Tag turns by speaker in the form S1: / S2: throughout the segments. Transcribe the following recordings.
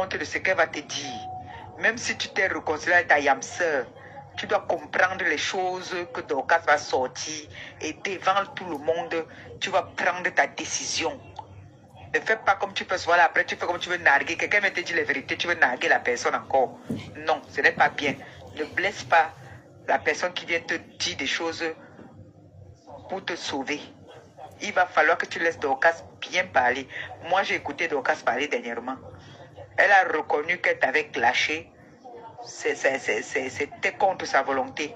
S1: compte de ce qu'elle va te dire. Même si tu t'es réconcilié avec ta yam-sœur, tu dois comprendre les choses que Dorcas va sortir et devant tout le monde, tu vas prendre ta décision. Ne fais pas comme tu fais souvent, après tu fais comme tu veux narguer. Quelqu'un va te dire les vérités, tu veux narguer la personne encore. Non, ce n'est pas bien. Ne blesse pas la personne qui vient te dire des choses pour te sauver. Il va falloir que tu laisses Dorcas bien parler. Moi, j'ai écouté Dorcas parler dernièrement. Elle a reconnu qu'elle t'avait lâché. C'était contre sa volonté.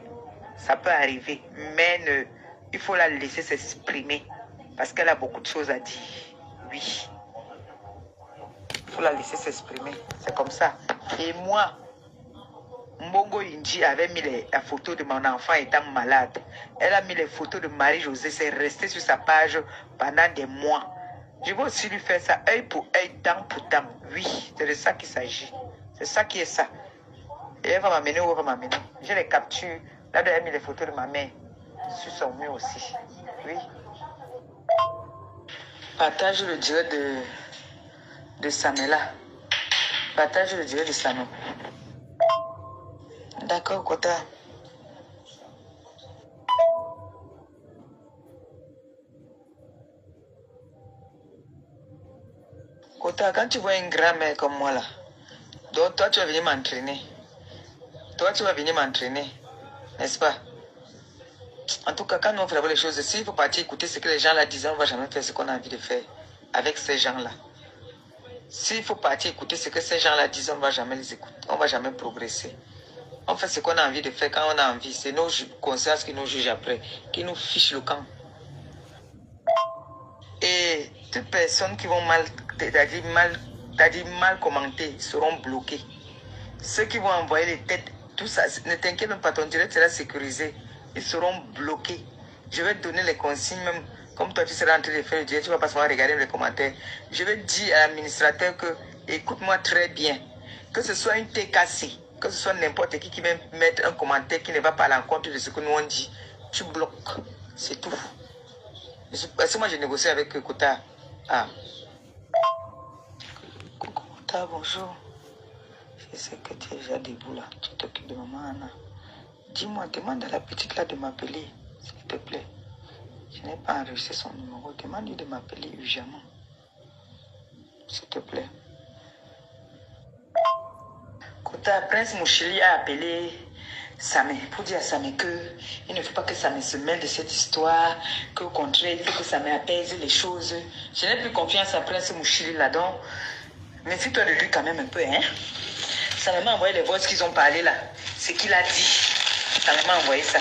S1: Ça peut arriver. Mais il faut la laisser s'exprimer. Parce qu'elle a beaucoup de choses à dire. Oui. Il faut la laisser s'exprimer. C'est comme ça. Et moi, Mbongo Inji avait mis la photo de mon enfant étant malade. Elle a mis les photos de Marie-Josée. C'est resté sur sa page pendant des mois. Je vais aussi lui faire ça, œil pour œil, dent pour dent. Oui, c'est de ça qu'il s'agit. C'est ça qui est ça. Et elle va m'amener où elle va m'amener. Je les capture. Là, elle a mis les photos de ma mère sur son mur aussi. Oui. Partage le direct de Samela. Partage le direct de Sano. D'accord, Kota. Kota, quand tu vois une grand-mère comme moi là, donc toi tu vas venir m'entraîner. Toi tu vas venir m'entraîner, n'est-ce pas? En tout cas, quand on fait les choses, s'il faut partir écouter ce que les gens là disent, on ne va jamais faire ce qu'on a envie de faire avec ces gens-là. S'il faut partir écouter ce que ces gens-là disent, on ne va jamais les écouter, on ne va jamais progresser. On fait ce qu'on a envie de faire quand on a envie. C'est nos consciences qui nous jugent après, qui nous fichent le camp. Et toutes personnes qui vont mal commenter seront bloquées. Ceux qui vont envoyer les têtes, tout ça, ne t'inquiète même pas, ton direct sera sécurisé. Ils seront bloqués. Je vais te donner les consignes, même comme toi tu seras en train de faire le direct, tu ne vas pas seulement regarder les commentaires. Je vais dire à l'administrateur que, écoute-moi très bien, que ce soit une TKC, que ce soit n'importe qui va mettre un commentaire qui ne va pas à l'encontre de ce que nous on dit, tu bloques. C'est tout. Parce que moi, j'ai négocié avec Kota. Ah. Coucou Kota, bonjour. Je sais que tu es déjà debout là. Tu t'occupes de maman Anna. Dis-moi, demande à la petite là de m'appeler, s'il te plaît. Je n'ai pas enregistré son numéro. Demande-lui de m'appeler urgemment. S'il te plaît. Kota, Prince Mouchili a appelé Samé pour dire à Samé qu'il ne faut pas que Samé se mêle de cette histoire, qu'au contraire, il faut que Samé apaise les choses. Je n'ai plus confiance à Prince Mouchili là-dedans. Méfie-toi de lui quand même un peu, hein. Samé m'a envoyé les voix qu'ils ont parlé là. Ce qu'il a dit. Samé m'a envoyé ça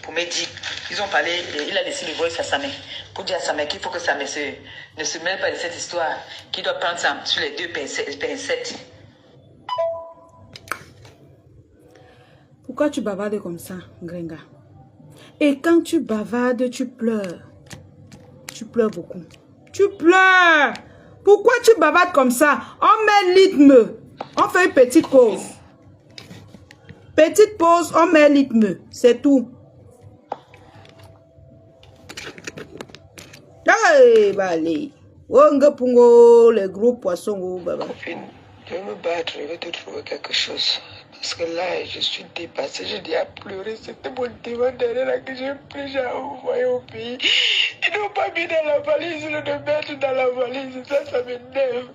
S1: pour me dire. Ils ont parlé, il a laissé les voix à Samé pour dire à Samé qu'il faut que Samé ne se mêle pas de cette histoire, qu'il doit prendre ça sur les deux pincettes.
S2: Pourquoi tu bavardes comme ça, Grenga? Et quand tu bavardes, tu pleures. Tu pleures beaucoup. Tu pleures. Pourquoi tu bavardes comme ça? On met rythme. On fait une petite pause. Petite pause, on met rythme. C'est tout. Hey, Bali. Wonga pungo, les gros poissons.
S1: Copine, je vais me battre, je vais te trouver quelque chose. Parce que là, je suis dépassée, je dis à pleurer. C'était mon divan derrière que j'ai pris, j'ai envoyé au pays. Ils n'ont pas mis dans la valise, le de mettre dans la valise. Ça m'énerve.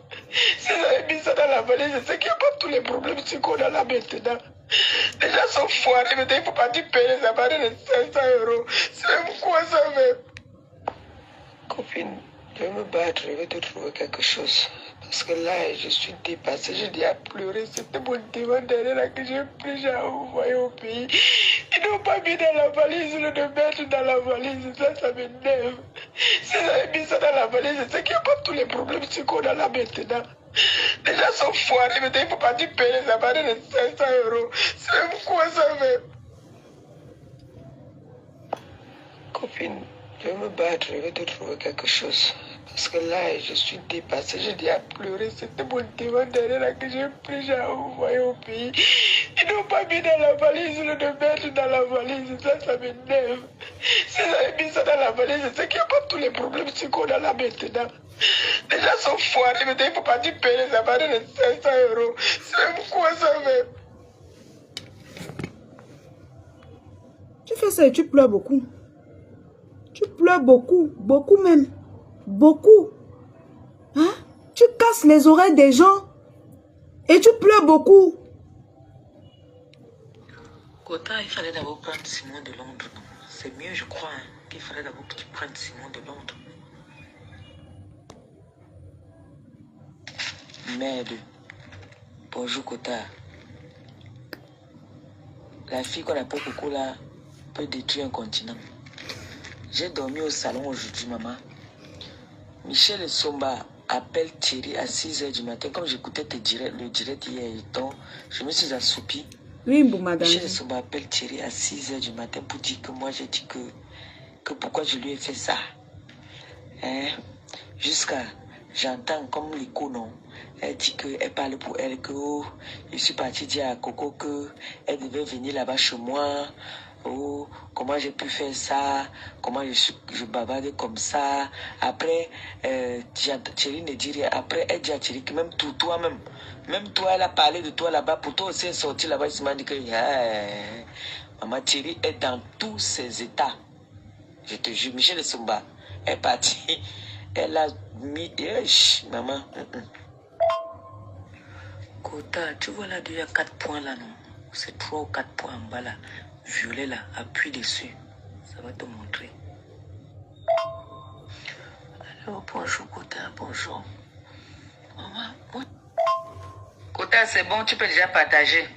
S1: Si ils avaient mis ça dans la valise, c'est qu'il n'y a pas tous les problèmes qu'on a là maintenant. Les gens sont foirés, maintenant il ne faut pas dire payer les appareils de 500 euros. C'est même quoi ça même? Copine, je vais me battre, je vais te trouver quelque chose. Parce que là, je suis dépassée, je dis à pleurer. C'était mon divan derrière que j'ai pris, j'ai envoyé au pays. Ils n'ont pas mis dans la valise, le de mettre dans la valise. Ça m'énerve. Si ils avaient mis ça dans la valise, c'est qu'il n'y a pas tous les problèmes qu'on a là maintenant. Les gens sont foirés, maintenant il ne faut pas dire payer les appareils de 500 euros. C'est même quoi ça même? Copine, je vais me battre, je vais te trouver quelque chose. Parce que là, je suis dépassée, je dis à pleurer. C'était mon divan derrière que j'ai pris, j'ai envoyé au pays. Ils n'ont pas mis dans la valise, le de mettre dans la valise. Ça m'énerve. Si ils avaient mis ça dans la valise, c'est qu'il n'y a pas tous les problèmes qu'on a là maintenant. Les gens sont foirés, mais il ne faut pas payer les abonnés de 500 euros. C'est quoi ça, même?
S2: Tu fais ça et tu pleures beaucoup. Tu pleures beaucoup, beaucoup même. Beaucoup. Hein? Tu casses les oreilles des gens et tu pleures beaucoup.
S1: Kota, il fallait d'abord prendre Simon de Londres. C'est mieux, je crois, hein, qu'il fallait d'abord que tu prennes Simon de Londres. Merde. Bonjour, Kota. La fille qu'on appelle Coco là peut détruire un continent. J'ai dormi au salon aujourd'hui, maman. Michel Somba appelle Thierry à 6 h du matin. Comme j'écoutais le direct hier, donc je me suis assoupi.
S2: Oui, madame.
S1: Michel Somba appelle Thierry à 6 h du matin pour dire que moi j'ai dit que pourquoi je lui ai fait ça. Hein? Jusqu'à, j'entends comme l'écho, non? Elle dit qu'elle parle pour elle, que oh, je suis parti dire à Coco qu'elle devait venir là-bas chez moi. Oh, comment j'ai pu faire ça? Comment je bavarde comme ça? Après, Thierry ne dit rien. Après, elle dit à Thierry que même toi-même, même toi, elle a parlé de toi là-bas. Pour toi aussi, elle est sortie là-bas. Il m'a dit que maman Thierry est dans tous ses états. Je te jure, Michel Somba est parti. Elle a mis... maman. Kota, tu vois là, il y a 4 points là, non? C'est 3 ou 4 points en bas là. Violet là, appuie dessus. Ça va te montrer. Alors, bonjour Kota, bonjour. Maman, Kota, c'est bon, tu peux déjà partager.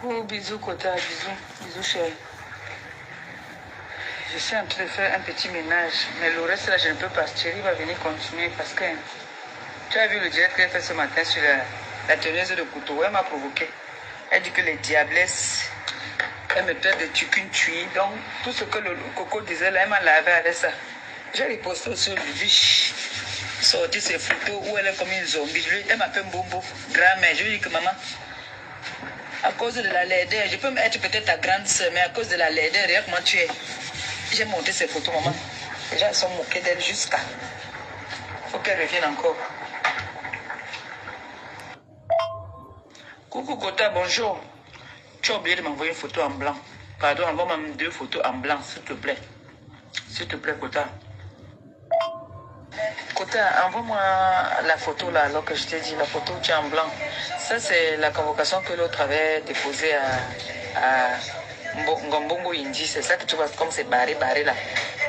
S1: Oh, bisous Kota, bisous. Bisous chérie. Je suis en train de faire un petit ménage, mais le reste là, je ne peux pas. Thierry va venir continuer parce que tu as vu le direct qu'elle fait ce matin sur la teneuse de couteau. Elle m'a provoqué. Elle dit que les diablesses, elle me traite de tucune tuile. Donc, tout ce que le Coco disait là, elle m'a lavé avec ça. J'ai reposté sur le biche, sorti ses photos où elle est comme une zombie. Elle m'a fait un bobo, grand-mère. Je lui dis que maman, à cause de la laideur, je peux être peut-être ta grande soeur, mais à cause de la laideur, regarde comment tu es. J'ai monté ces photos, maman. Les gens sont moqués d'elle jusqu'à. Faut qu'elle revienne encore. Coucou Kota, bonjour. Tu as oublié de m'envoyer une photo en blanc. Pardon, envoie même 2 photos en blanc, s'il te plaît. S'il te plaît, Kota. Kota, envoie-moi la photo là, alors que je t'ai dit, la photo où tu es en blanc. Ça, c'est la convocation que l'autre avait déposée à Ngombongo Indi. C'est ça que tu vois, comme c'est barré là.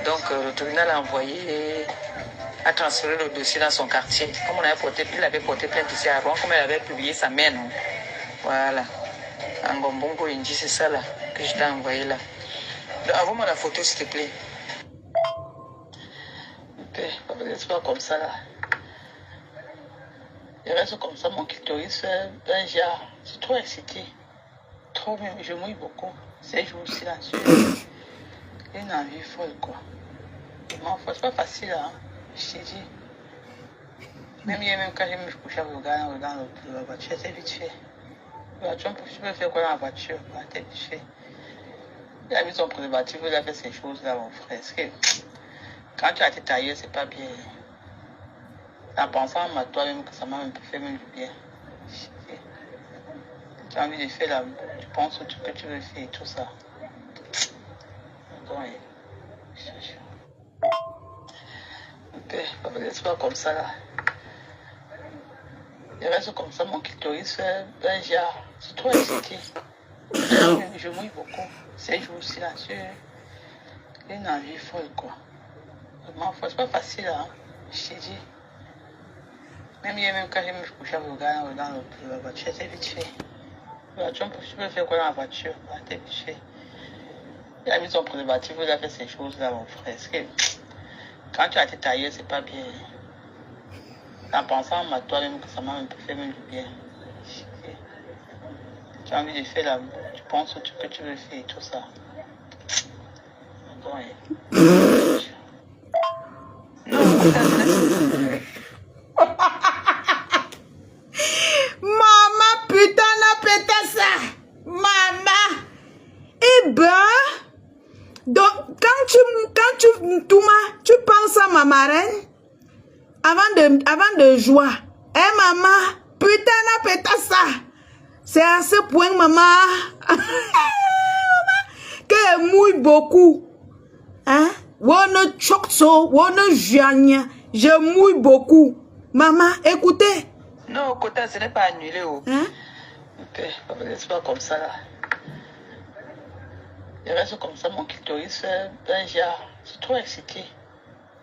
S1: Donc, le tribunal a envoyé et a transféré le dossier dans son quartier. Comme il avait porté plainte ici à Rouen, comme elle avait publié sa mère, non? Voilà. Ngombongo Indi, c'est ça là, que je t'ai envoyé là. Envoie-moi la photo, s'il te plaît. C'est pas comme ça là. Il reste comme ça, mon clitoris fait un genre. C'est trop excité. Trop bien, je mouille beaucoup. Ces jours-ci là-dessus. Une envie folle quoi. C'est pas facile hein. Je t'ai dit. Même hier, même quand je me couchais dans la voiture, c'est vite fait. Tu peux faire quoi dans la voiture? C'est vite fait. Il a mis son préservatif, il a fait ces choses là, mon frère. Est-ce que quand tu as été taillé, c'est pas bien. En pensant à toi-même que ça m'a un peu fait même du bien. Tu as envie de faire là, tu penses que tu veux faire et tout ça. Donc, c'est pas comme ça là. Il reste comme ça, mon clitoris fait un genre. C'est trop excité. Je mouille beaucoup. Ces jours-ci là-dessus. Une envie folle quoi. C'est pas facile hein. Je t'ai dit. Même hier, même quand je me couchais dans la voiture, c'est vite fait. Tu peux faire quoi dans la voiture? C'est vite fait. Il a mis son préservatif, il a fait ces choses là, mon frère. Est-ce que quand tu as été taillé, c'est pas bien. En pensant à toi-même que ça m'a un peu fait même du bien. Tu as envie de faire là, tu penses que tu veux faire et tout ça. Donc,
S2: Maman, putain, n'a pété ça. Maman. Eh ben, donc, quand tu penses avant de joie. Eh maman, putain, n'a pété ça. C'est à ce point, maman, qu'elle mouille beaucoup. Hein? On choque ça, on jagne. Je mouille beaucoup. Maman, écoutez.
S1: Non, Kota, ce n'est pas annulé. Oh.
S2: Hein?
S1: C'est pas comme ça là. Il reste comme ça, mon clitoris fait un genre. C'est trop excité.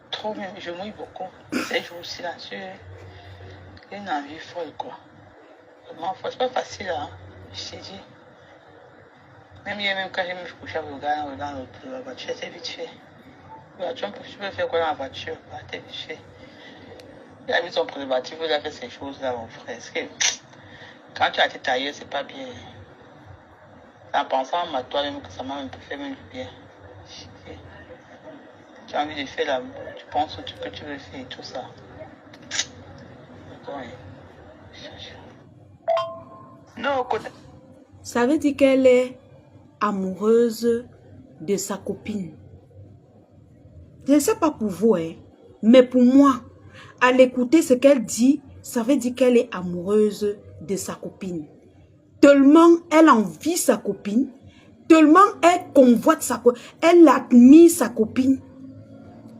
S1: Trop même, je mouille beaucoup. Ces jours silencieux. Il y a une envie folle, quoi. Vraiment, c'est pas facile, hein. Je t'ai dit. Même hier, même quand je me couchais dans la voiture, c'est vite fait. Tu peux faire quoi dans la voiture? C'est vite fait. Il a mis son préservatif, il a fait ces choses-là, mon frère. Est-ce que quand tu as été taillé, c'est pas bien. En pensant à toi-même que ça m'a un peu fait même du bien. Tu as envie de faire l'amour, tu penses que tu veux faire et tout ça. Non, côté.
S2: Ça veut dire qu'elle est amoureuse de sa copine. Je ne sais pas pour vous, hein, mais pour moi, à l'écouter ce qu'elle dit, ça veut dire qu'elle est amoureuse de sa copine. Tellement elle envie sa copine, tellement elle convoite sa copine, elle admire sa copine,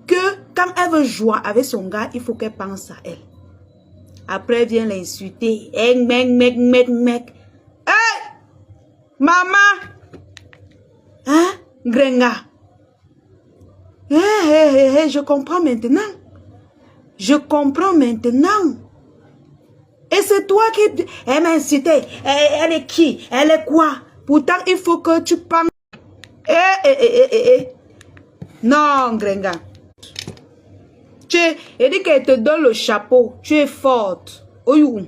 S2: que quand elle veut jouer avec son gars, il faut qu'elle pense à elle. Après, elle vient l'insulter. Hey, mec. Hey! Maman! Hein? Grenga? Hey, je comprends maintenant. Je comprends maintenant. Et c'est toi qui... Elle m'a incité. Elle est qui? Elle est quoi? Pourtant, il faut que tu penses... Non, Grenga. Elle dit qu'elle te donne le chapeau. Tu es forte. Oyou.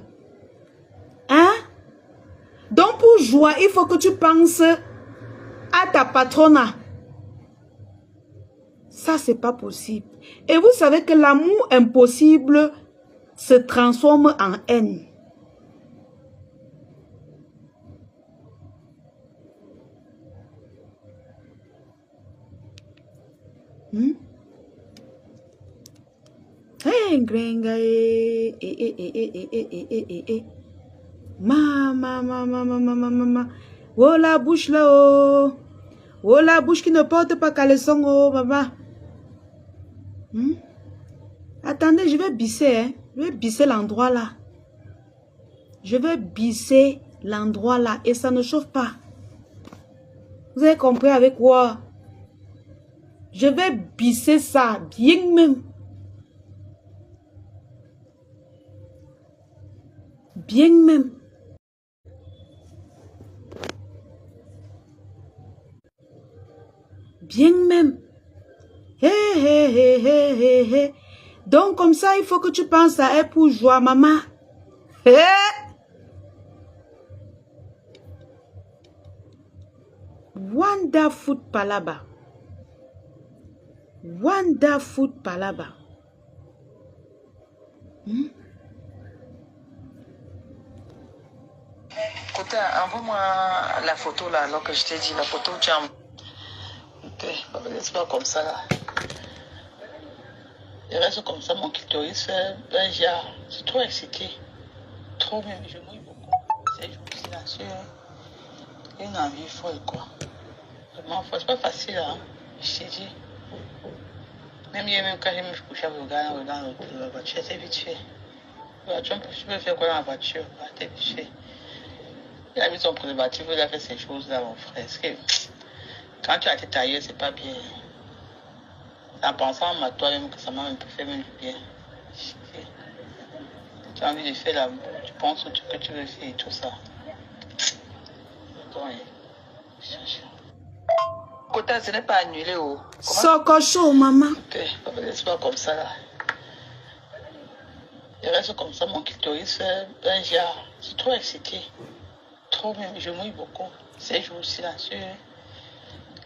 S2: Hein? Donc, pour jouer, il faut que tu penses à ta patronne. Ça, c'est pas possible. Et vous savez que l'amour impossible se transforme en haine. Hey, Grenga, Maman. Oh, la bouche là, oh. Oh, la bouche qui ne porte pas caleçon, oh, maman. Attendez, je vais bisser, hein. Je vais bisser l'endroit là. Je vais bisser l'endroit là et ça ne chauffe pas. Vous avez compris avec quoi? Je vais bisser ça bien même. Bien même. Bien même. Hé. Donc comme ça, il faut que tu penses à elle pour jouer, maman. Hé. Wonderful palaba. Wonderful palaba.
S1: Côté, envoie-moi la photo là, alors que je t'ai dit, la photo où tu as... C'est pas comme ça là. Il reste comme ça, mon clitoris fait un genre. C'est trop excité. Trop même, je mouille beaucoup. C'est juste silencieux. Il y a une envie folle, quoi. Vraiment, c'est pas facile, hein. Je t'ai dit. Même hier, même quand je me couchais dans la voiture, c'est vite fait. Tu peux faire quoi dans la voiture? C'est vite fait. Il a mis son préservatif, il a fait ces choses-là, mon frère. Est-ce que quand tu as été taillé, c'est pas bien. En pensant à toi-même que ça m'a un peu fait même du bien. Tu as envie de faire l'amour, tu penses que tu veux faire et tout ça. Kota, ce n'est pas annulé. Oh.
S2: Sokocho, maman.
S1: C'est pas comme ça là. Il reste comme ça, mon clitoris fait un genre. C'est trop excité. Trop même, je mouille beaucoup. Ces jours silencieux.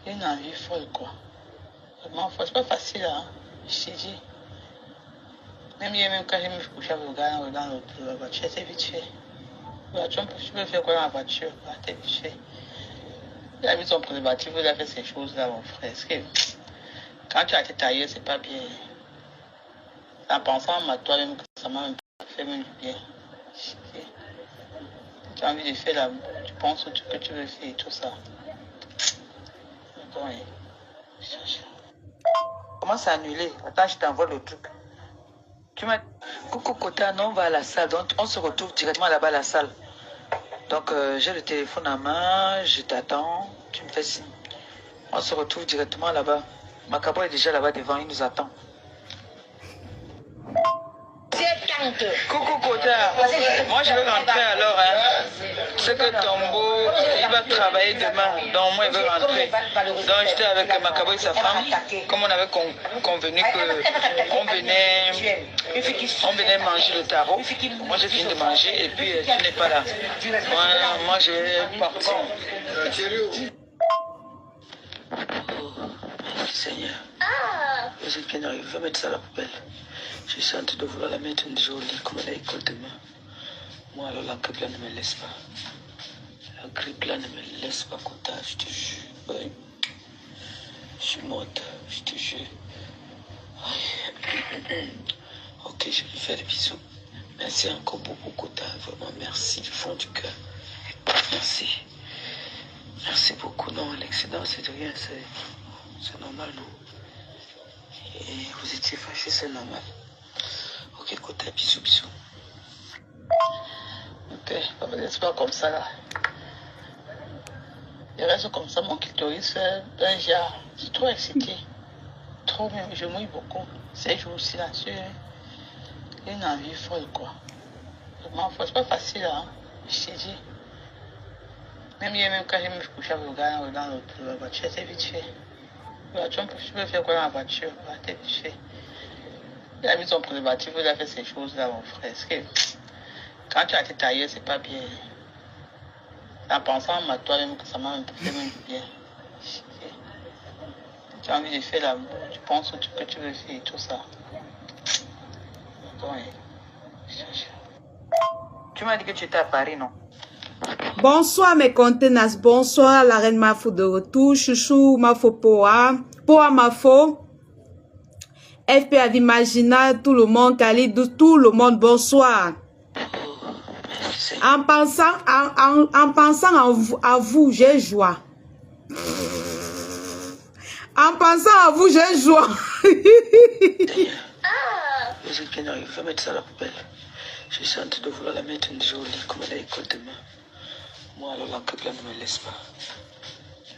S1: Il y a une envie folle, quoi. Vraiment, c'est pas facile, hein. Je t'ai dit. Même hier, même quand je me couchais dans la voiture, c'est vite fait. Tu peux faire quoi dans la voiture? C'est vite fait. Il a mis son préservatif, il a fait ces choses-là, mon frère. Est-ce que quand tu as été taillé, c'est pas bien. En pensant à toi-même que ça m'a fait même du bien. Tu as envie de faire l'amour, tu penses que tu veux faire et tout ça. Attends, comment c'est annulé? Attends, je t'envoie le truc. Tu m'as... Coucou Kota, non, on va à la salle. Donc, on se retrouve directement là-bas à la salle. Donc, j'ai le téléphone à main, je t'attends, tu me fais signe. On se retrouve directement là-bas. Macabo est déjà là-bas devant, il nous attend. Coucou Kota, moi je vais rentrer alors. C'est que Tombo, il va travailler demain, donc moi il veut rentrer. Donc j'étais avec Macabo et sa femme, comme on avait convenu qu'on venait manger le tarot. Moi j'ai fini de manger et puis tu n'es pas là. Moi je vais partir. Oh, Seigneur. Vous êtes bien arrivé, va mettre ça à la poubelle. Je suis en train de vouloir la mettre jolie comme à l'école demain. Moi, alors la grippe là ne me laisse pas. La grippe là ne me laisse pas, Kota, je te jure. Oui. Je suis morte, je te jure. Ok, je lui fais des bisous. Merci encore beaucoup, Kota. Vraiment, merci du fond du cœur. Merci. Merci beaucoup. Non, l'accident, c'est de rien. C'est normal, non? Et vous étiez fâché, c'est normal. Ok, Kota, bisous, bisous. Ok, c'est pas comme ça là. Il reste comme ça, mon clitoris fait un genre. Je suis trop excité. Trop même, je mouille beaucoup. Ces jours-ci là, j'ai une envie folle quoi. Vraiment folle, c'est pas facile hein. Je t'ai dit. Même hier, même quand je me couchais avec le gars dans la voiture, c'est vite fait. Tu peux faire quoi dans la voiture? C'est vite fait. Il a mis son préservatif, il a fait ces choses-là, mon frère. Est-ce que quand tu as été taillé, c'est pas bien. En pensant à toi-même que ça m'a fait même du bien. Tu as envie de faire l'amour, tu penses que tu veux faire et tout ça. Attends, tu m'as dit que tu étais à Paris, non?
S2: Bonsoir mes contenants, bonsoir la reine Mafo de retour, chouchou Mafo Poa, Poa Mafo, FP Adimagina, tout le monde, Khalid, tout le monde, bonsoir. En pensant à vous, j'ai joie. En pensant à vous, j'ai joie.
S1: Vous êtes bien arrivé, va mettre ça à la poubelle. Je suis en train de vouloir la mettre jolie comme à l'école demain. Moi, alors la grippe là ne me laisse pas.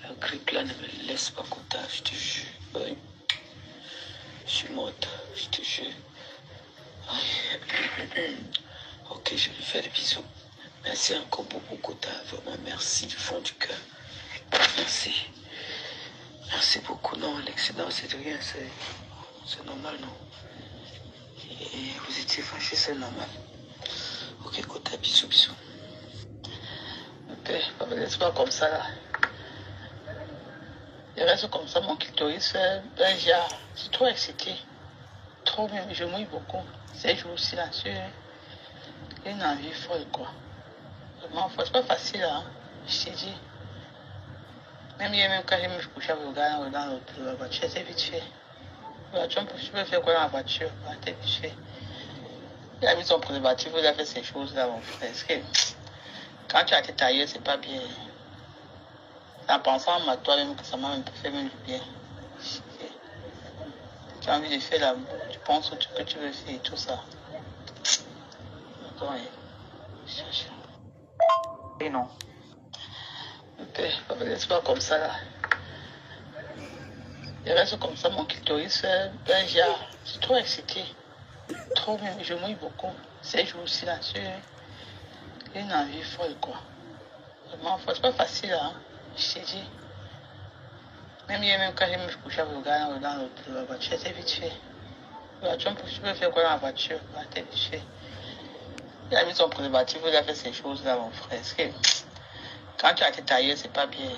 S1: La grippe là ne me laisse pas, Kota, je te jure. Oui. Je suis morte, je te jure. Ok, je lui fais des bisous. Merci encore beaucoup, Kota. Vraiment, merci du fond du cœur. Merci. Merci beaucoup. Non, l'accident, c'est de rien. C'est normal, non? Et vous étiez fâché, c'est normal. Ok, Kota, bisous, bisous. Ok, c'est pas comme ça, là. Il reste comme ça, mon clitoris fait un genre. Je suis trop excité. Trop même, je mouille beaucoup. Ces jours-ci, là, j'ai une envie folle, quoi. Vraiment folle, c'est pas facile, hein. Je t'ai dit. Même hier, même quand je me couchais avec le gars dans la voiture, c'est vite fait. Tu peux faire quoi dans la voiture? C'est vite fait. Il a mis son préservatif, il a fait ces choses-là, mon frère. Est-ce que quand tu as été taillé, c'est pas bien. En pensant à toi-même que ça m'a fait même du bien. Tu as envie de faire l'amour, tu penses que tu veux faire et tout ça. Attends, et non. Ok, c'est pas comme ça là. Il reste comme ça, mon clitoris fait un genre. Je suis trop excité. Trop même, je mouille beaucoup. Ces jours-ci là, j'ai une envie folle quoi. Vraiment folle, c'est pas facile hein. Je t'ai dit. Même hier, même quand je me couchais avec le gars dans la voiture, c'est vite fait. Tu peux faire quoi dans la voiture? C'est vite fait. Il a mis son préservatif, il a fait ces choses-là, mon frère. Est-ce que quand tu as été taillé, c'est pas bien.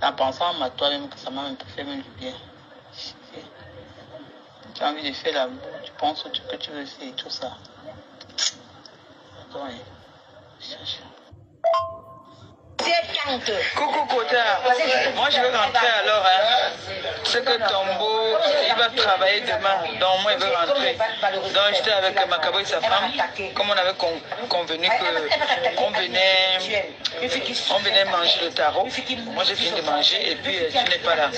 S1: En pensant à toi-même que ça m'a fait même du bien. Tu as envie de faire l'amour, tu penses que tu veux faire et tout ça. Attends, coucou Kota, moi je vais rentrer alors. C'est que Tombo, il va travailler demain. Donc moi, il veut rentrer. Donc j'étais avec Makabo et sa femme. Comme on avait convenu qu'on venait manger le tarot. Moi, j'ai fini de manger et puis tu n'es pas là.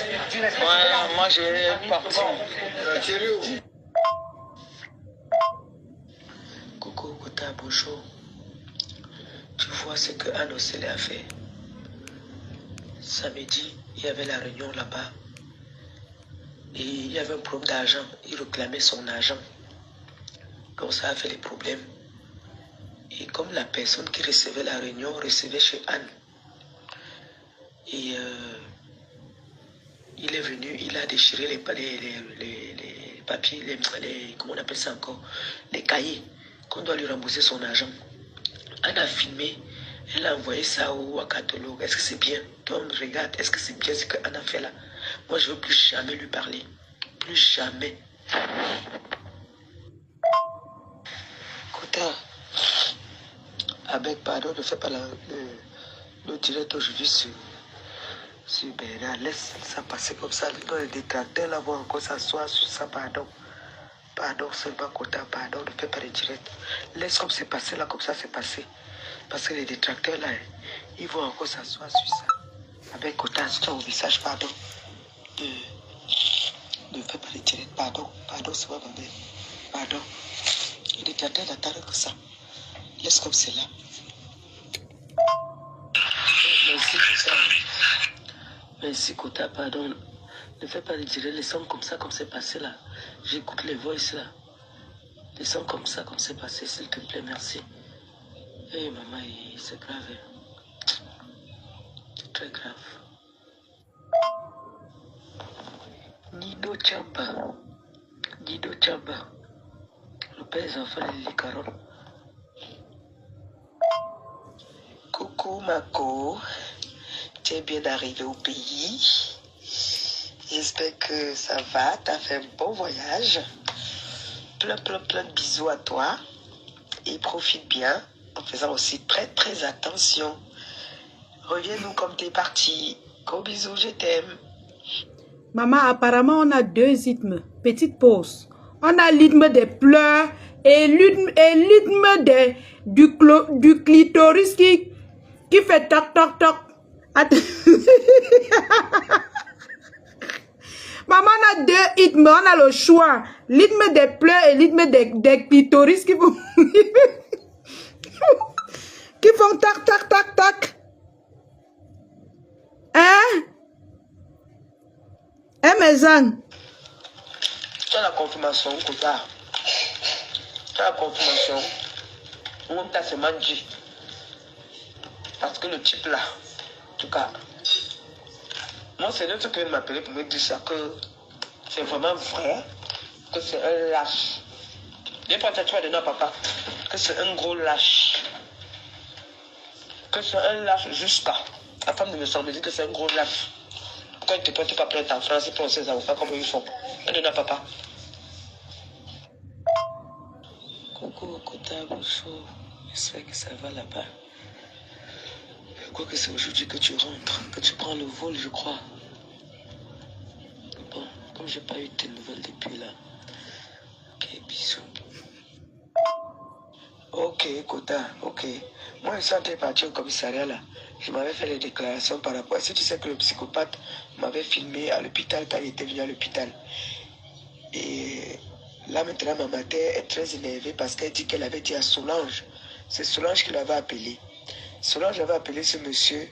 S1: Moi j'ai parti. Coucou, Kota, bonjour. Tu vois ce que Anne Océlé a fait. Samedi, il y avait la réunion là-bas. Et il y avait un problème d'argent. Il réclamait son argent. Donc ça a fait des problèmes. Et comme la personne qui recevait la réunion recevait chez Anne. Et il est venu, il a déchiré les papiers, comment on appelle ça encore, les cahiers, qu'on doit lui rembourser son argent. Anne a filmé, elle a envoyé ça au catalogue. Est-ce que c'est bien? Tom, regarde, est-ce que c'est bien ce qu'Anne a fait là? Moi, je ne veux plus jamais lui parler. Plus jamais. Kota, avec pardon, ne fais pas le direct aujourd'hui sur Bernard. Laisse ça passer comme ça. Dans les détracteurs là vont encore s'asseoir sur ça, pardon. Pardon seulement, Kota, pardon, ne fais pas le direct. Laisse comme c'est passé là, comme ça c'est passé. Parce que les détracteurs là, ils vont encore s'asseoir sur ça. Avec Kota, c'est ton visage, pardon. Ne fais pas le direct, pardon, c'est pas ma mère. Pardon. Les détracteurs n'attendent que ça. Laisse comme c'est là. Merci pour ça. Merci Kota, pardon. Ne fais pas le direct, laissons comme ça, comme c'est passé là. J'écoute les voices là. Laissons comme ça, comme c'est passé, s'il te plaît, merci. Eh maman, c'est grave. C'est très grave. Guido Chamba. Le père des enfants de Lily Carole. Coucou Mako. Tu es bien arrivé au pays. J'espère que ça va. Tu as fait un bon voyage. Plein de bisous à toi. Et profite bien en faisant aussi très attention. Reviens-nous comme tu es parti. Gros bisous, je t'aime.
S2: Maman, apparemment, on a deux rythmes. Petite pause. On a rythme des pleurs et rythme du clitoris qui fait toc. Maman, on a deux rythmes. On a le choix. Rythme des pleurs et rythme des clitoris qui font... qui font tac. Hein? Eh, mes ânes.
S1: Tu as la confirmation, Kota. Tu as la confirmation. On t'a seulement dit. Parce que le type là, en tout cas, moi c'est l'autre qui vient de m'appeler pour me dire ça, que c'est vraiment vrai, que c'est un lâche. Des fois, tu vas donner à papa, que c'est un gros lâche. Que c'est un lâche jusqu'à. La femme de me semble dire que c'est un gros lâche. Pourquoi il ne te porte pas plainte en France pour ses avocats comme ils font? Elle donne à papa. Coucou, Kota, bonjour. J'espère que ça va là-bas. Je crois que c'est aujourd'hui que tu rentres, que tu prends le vol, je crois. Bon, comme je n'ai pas eu tes nouvelles depuis là. Ok, bisous. Ok, Kota, ok. Moi, je suis en train de partir au commissariat là. Je m'avais fait les déclarations par rapport à... Si tu sais que le psychopathe m'avait filmé à l'hôpital quand il était venu à l'hôpital. Et là, maintenant, ma mère est très énervée parce qu'elle dit qu'elle avait dit à Solange. C'est Solange qui l'avait appelé. Solange avait appelé ce monsieur.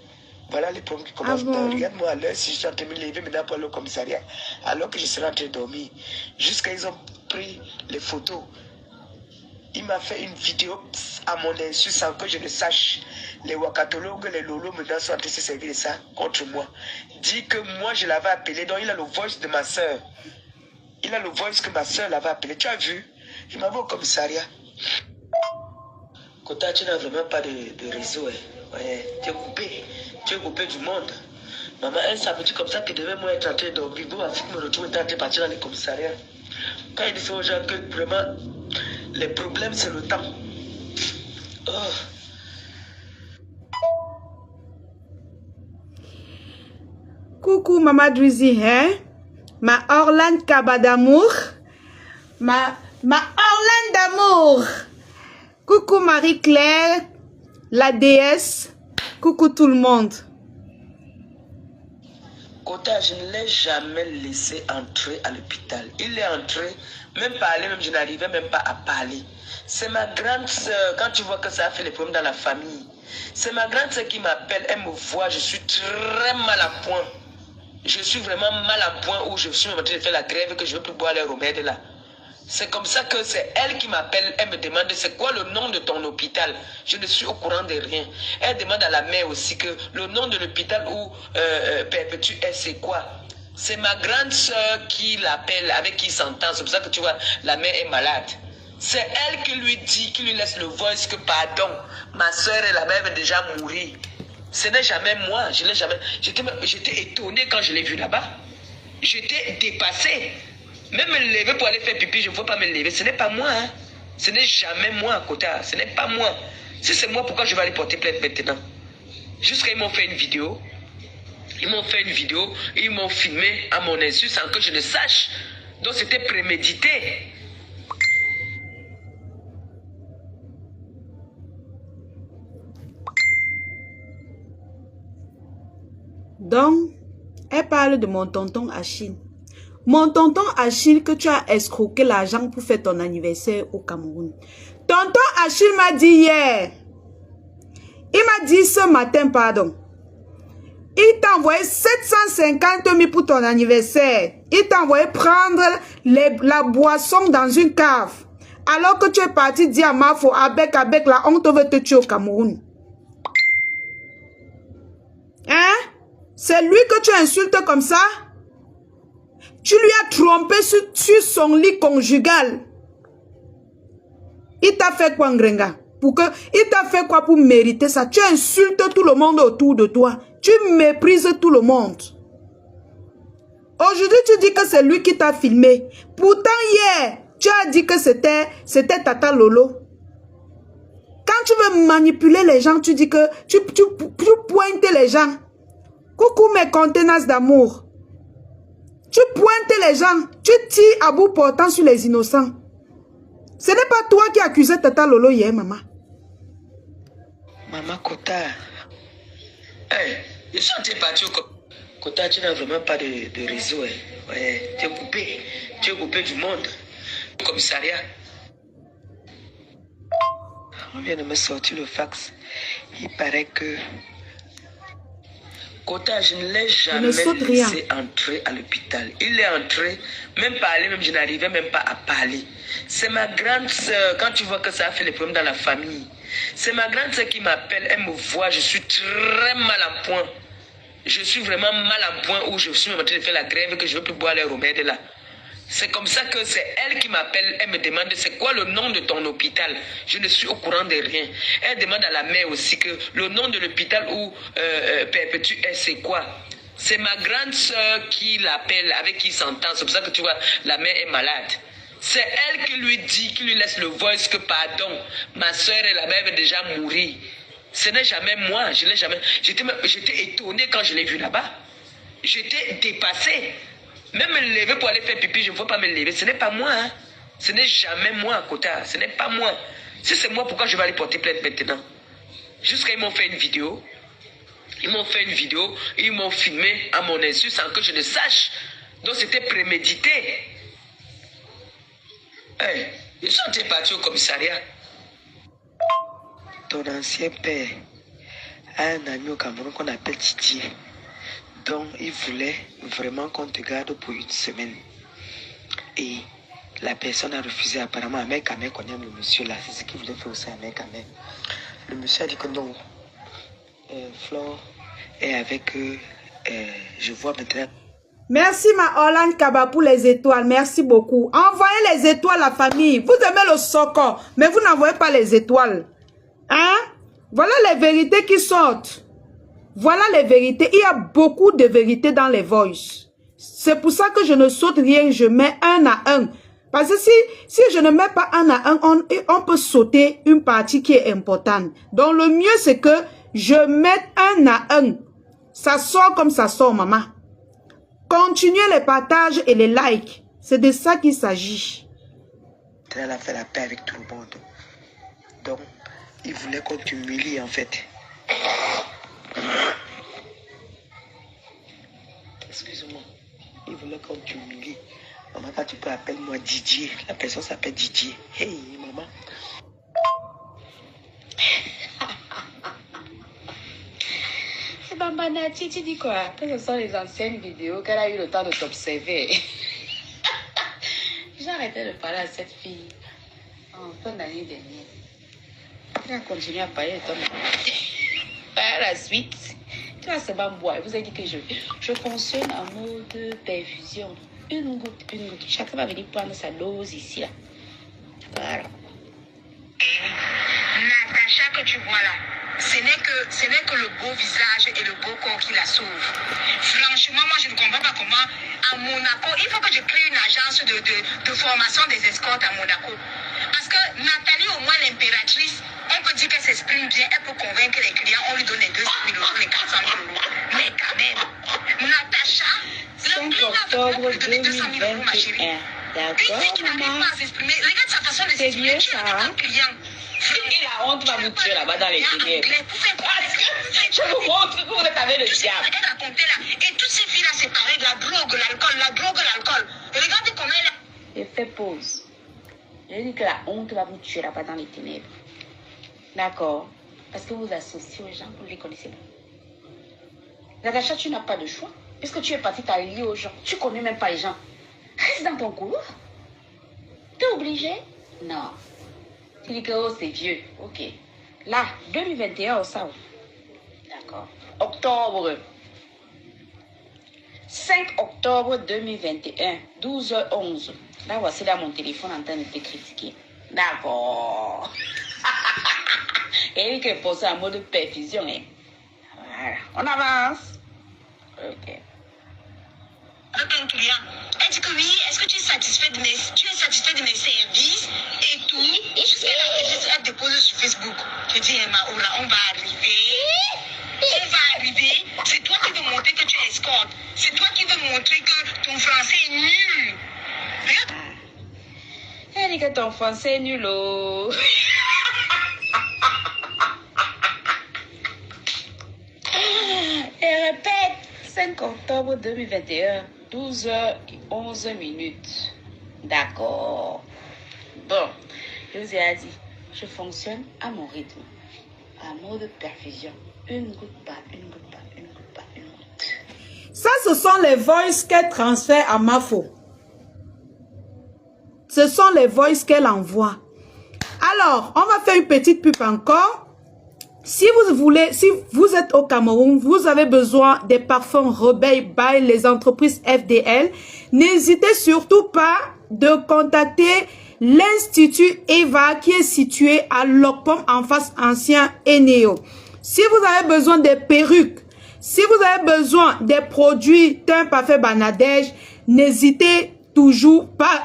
S1: Voilà les problèmes qui commencent. Regarde-moi à l'heure si je suis en train de me lever maintenant pour aller au commissariat. Alors que je serais en train de dormir. Jusqu'à ils ont pris les photos. Il m'a fait une vidéo à mon insu sans que je ne sache. Les wakatologues, les lolos maintenant sont en train de se servir de ça contre moi. Dit que moi je l'avais appelé. Donc il a le voice de ma soeur. Il a le voice que ma soeur l'avait appelé. Tu as vu? Je m'en vais au commissariat. Kota, tu n'as vraiment pas de réseau. Hein. Ouais, tu es coupé du monde. Maman, elle s'est dit comme ça que devait moi être en train de dormir. Bon, ainsi que me retrouve en train de partir dans les commissariats. Quand il dit aux gens que vraiment, les problèmes, c'est le temps. Oh.
S2: Coucou, Maman Drizzy, hein? Ma Orlane Kaba d'amour. Ma Orlane d'amour. Coucou Marie-Claire, la déesse. Coucou tout le monde.
S1: Kota, je ne l'ai jamais laissé entrer à l'hôpital. Il est entré, même parler, même je n'arrivais même pas à parler. C'est ma grande soeur, quand tu vois que ça a fait les problèmes dans la famille, c'est ma grande soeur qui m'appelle, elle me voit, je suis très mal à point. Je suis vraiment mal à point où je suis en train de faire la grève, que je ne veux plus boire les remèdes là. C'est comme ça que c'est elle qui m'appelle, elle me demande c'est quoi le nom de ton hôpital. Je ne suis au courant de rien. Elle demande à la mère aussi que le nom de l'hôpital où perpétue elle c'est quoi. C'est ma grande soeur qui l'appelle, avec qui il s'entend. C'est pour ça que tu vois, la mère est malade. C'est elle qui lui dit, qui lui laisse le voice que pardon, ma soeur et la mère veulent déjà mourir. Ce n'est jamais moi, je l'ai jamais. J'étais étonné quand je l'ai vu là-bas. J'étais dépassé. Même me lever pour aller faire pipi, je ne veux pas me lever. Ce n'est pas moi. Hein. Ce n'est jamais moi, Kota. Ce n'est pas moi. Si c'est moi, pourquoi je vais aller porter plainte maintenant? Jusqu'à ils m'ont fait une vidéo. Ils m'ont fait une vidéo. Ils m'ont filmé à mon insu sans que je ne sache. Donc c'était prémédité.
S2: Donc, elle parle de mon tonton Achille. Mon tonton Achille que tu as escroqué l'argent pour faire ton anniversaire au Cameroun. Tonton Achille m'a dit hier. Il m'a dit ce matin, pardon. Il t'a envoyé 750 000 pour ton anniversaire. Il t'a envoyé prendre la boisson dans une cave. Alors que tu es parti dire à Mafo, avec la honte veut te tuer au Cameroun. Hein? C'est lui que tu insultes comme ça? Tu lui as trompé sur son lit conjugal. Il t'a fait quoi, Ngrenga? Il t'a fait quoi pour mériter ça? Tu insultes tout le monde autour de toi. Tu méprises tout le monde. Aujourd'hui, tu dis que c'est lui qui t'a filmé. Pourtant, hier, tu as dit que c'était Tata Lolo. Quand tu veux manipuler les gens, tu dis que tu pointes les gens. Coucou mes contenances d'amour. Tu pointes les gens. Tu tires à bout portant sur les innocents. Ce n'est pas toi qui accusais Tata Lolo hier, maman.
S1: Maman Kota. Hey, je suis en train de partir au Kota, tu n'as vraiment pas de réseau. Hein. Ouais, tu es coupé. Tu es coupé du monde. Au commissariat. On vient de me sortir le fax. Il paraît que... Kota, je ne l'ai jamais laissé entrer à l'hôpital. Il est entré, même parler, même je n'arrivais même pas à parler. C'est ma grande soeur, quand tu vois que ça a fait les problèmes dans la famille, c'est ma grande soeur qui m'appelle, elle me voit, je suis très mal à point. Je suis vraiment mal à point où je suis en train de faire la grève, que je ne veux plus boire les remèdes là. C'est comme ça que c'est elle qui m'appelle, elle me demande c'est quoi le nom de ton hôpital. Je ne suis au courant de rien. Elle demande à la mère aussi que le nom de l'hôpital où perpétue elle c'est quoi. C'est ma grande soeur qui l'appelle, avec qui il s'entend. C'est pour ça que tu vois, la mère est malade. C'est elle qui lui dit, qui lui laisse le voice que pardon, ma soeur et la mère veulent déjà mourir. Ce n'est jamais moi, je l'ai jamais. J'étais étonné quand je l'ai vu là-bas. J'étais dépassé. Même me lever pour aller faire pipi, je ne veux pas me lever. Ce n'est pas moi. Hein. Ce n'est jamais moi, Kota. Ce n'est pas moi. Si c'est moi, pourquoi je vais aller porter plainte maintenant? Jusqu'à ils m'ont fait une vidéo. Ils m'ont fait une vidéo. Ils m'ont filmé à mon insu sans que je ne sache. Donc c'était prémédité. Hey, ils sont partis au commissariat. Ton ancien père a un ami au Cameroun qu'on appelle Titi. Donc, il voulait vraiment qu'on te garde pour une semaine. Et la personne a refusé. Apparemment, Ahmed Kamel connaît le monsieur là. C'est ce qu'il voulait faire aussi à Ahmed Kamel. Le monsieur a dit que non. Flore est avec eux. Je vois maintenant.
S2: Merci ma Orlane Kaba pour les étoiles. Merci beaucoup. Envoyez les étoiles à la famille. Vous aimez le soccer, mais vous n'envoyez pas les étoiles. Hein? Voilà les vérités qui sortent. Voilà les vérités. Il y a beaucoup de vérités dans les voices. C'est pour ça que je ne saute rien. Je mets un à un. Parce que si je ne mets pas un à un, on peut sauter une partie qui est importante. Donc le mieux c'est que je mette un à un. Ça sort comme ça sort, maman. Continuez les partages et les likes. C'est de ça qu'il s'agit.
S1: Elle a fait la paix avec tout le monde. Donc, il voulait qu'on t'humilie en fait. Excuse-moi. Il voulait qu'on t'humilie. Maman, quand tu peux, appelle-moi Didier. La personne s'appelle Didier. Hey, maman.
S3: C'est Bamba Nati, tu dis quoi? Que ce sont les anciennes vidéos qu'elle a eu le temps de t'observer. J'ai arrêté de parler à cette fille en fin d'année dernière. Elle a continué à parler de ton par la suite, tu vas seulement boire. Vous avez dit que je fonctionne en mode perfusion. Une goutte, une goutte. Chacun va venir prendre sa dose ici, là. Voilà.
S4: Natacha que tu vois là, ce n'est que le beau visage et le beau corps qui la sauvent. Franchement, moi je ne comprends pas comment à Monaco, il faut que je crée une agence de formation des escortes à Monaco. Parce que Nathalie, au moins l'impératrice, on peut dire qu'elle s'exprime bien, elle peut convaincre les clients, on lui donne les 200 000 euros, les 400 000 euros. Mais quand même, Natacha, le
S3: 5 octobre 2021. D'accord, maman. C'est vieux ça, hein? Et la honte va vous tuer là-bas dans les ténèbres. Je vous montre que vous êtes avec le diable.
S4: Et toutes ces filles-là, c'est pareil, la drogue, l'alcool. Regardez comment elle a...
S3: J'ai fait pause. J'ai dit que la honte va vous tuer là-bas dans les ténèbres. D'accord? Parce que vous associez aux gens, vous ne les connaissez pas. Natacha, tu n'as pas de choix. Puisque tu es parti t'allier aux gens. Tu ne connais même pas les gens. Reste dans ton couloir. T'es obligé? Non. Tu dis que oh, c'est vieux. Ok. Là, 2021 au Sao. D'accord. Octobre. 5 octobre 2021, 12h11. Là, voici là mon téléphone en train de te critiquer. D'accord. Et il est posé en mode perfusion. Hein. Voilà. On avance. Ok.
S4: Un client, elle dit que oui, est-ce que tu es satisfait de mes services et tout. Jusqu'à là, elle dépose sur Facebook. Je dis, Maoula, on va arriver. C'est toi qui veux montrer que tu es escorte. C'est toi qui veux montrer que ton français est nul.
S3: Elle dit que ton français est nul. Oh. Et répète, 5 octobre 2021. 12h11 minutes. D'accord. Bon, je vous ai dit, je fonctionne à mon rythme, à mode perfusion. Une goutte par une goutte par une goutte par une goutte.
S2: Ça, ce sont les voices qu'elle transfère à Mafo. Ce sont les voices qu'elle envoie. Alors, on va faire une petite pub encore. Si vous voulez, si vous êtes au Cameroun, vous avez besoin des parfums Rebelle by les entreprises FDL, n'hésitez surtout pas de contacter l'Institut Eva qui est situé à Lokpom en face ancien Eneo. Si vous avez besoin des perruques, si vous avez besoin des produits teint parfait Banadège, n'hésitez toujours pas